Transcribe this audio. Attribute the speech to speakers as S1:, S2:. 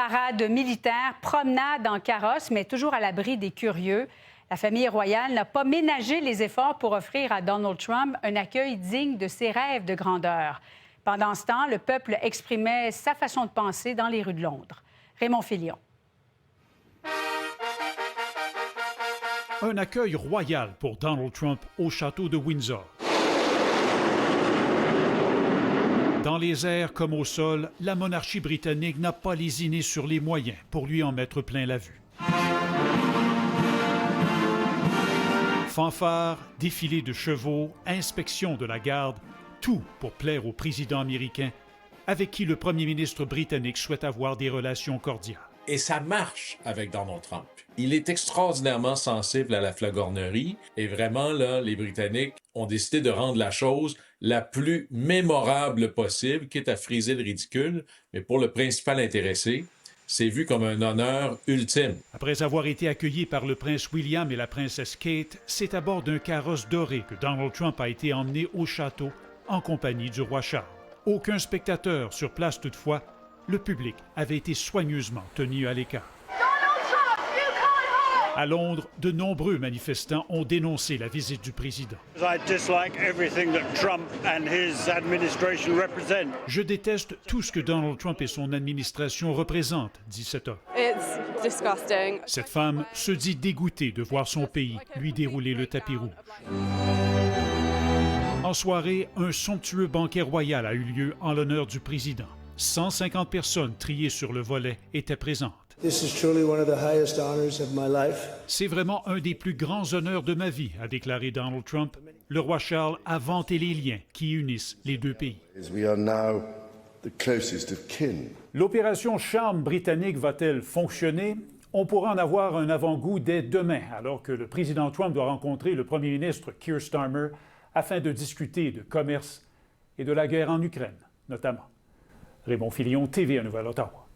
S1: Parade militaire, promenade en carrosse, mais toujours à l'abri des curieux. La famille royale n'a pas ménagé les efforts pour offrir à Donald Trump un accueil digne de ses rêves de grandeur. Pendant ce temps, le peuple exprimait sa façon de penser dans les rues de Londres. Raymond Filion.
S2: Un accueil royal pour Donald Trump au château de Windsor. Dans les airs comme au sol, la monarchie britannique n'a pas lésiné sur les moyens pour lui en mettre plein la vue. Fanfares, défilés de chevaux, inspection de la garde, tout pour plaire au président américain, avec qui le premier ministre britannique souhaite avoir des relations cordiales.
S3: Et ça marche avec Donald Trump. Il est extraordinairement sensible à la flagornerie et vraiment, là, les Britanniques ont décidé de rendre la chose la plus mémorable possible, quitte à friser le ridicule, mais pour le principal intéressé, c'est vu comme un honneur ultime.
S2: Après avoir été accueilli par le prince William et la princesse Kate, c'est à bord d'un carrosse doré que Donald Trump a été emmené au château en compagnie du roi Charles. Aucun spectateur sur place toutefois, le public avait été soigneusement tenu à l'écart. À Londres, de nombreux manifestants ont dénoncé la visite du président. Je déteste tout ce que Donald Trump et son administration représentent, dit cet homme. Cette femme se dit dégoûtée de voir son pays lui dérouler le tapis rouge. En soirée, un somptueux banquet royal a eu lieu en l'honneur du président. 150 personnes triées sur le volet étaient présentes. C'est vraiment un des plus grands honneurs de ma vie, a déclaré Donald Trump. Le roi Charles a vanté les liens qui unissent les deux pays. L'opération Charme britannique va-t-elle fonctionner? On pourra en avoir un avant-goût dès demain, alors que le président Trump doit rencontrer le premier ministre Keir Starmer afin de discuter de commerce et de la guerre en Ukraine, notamment. Raymond Filion, TVA Nouvelle-Ottawa.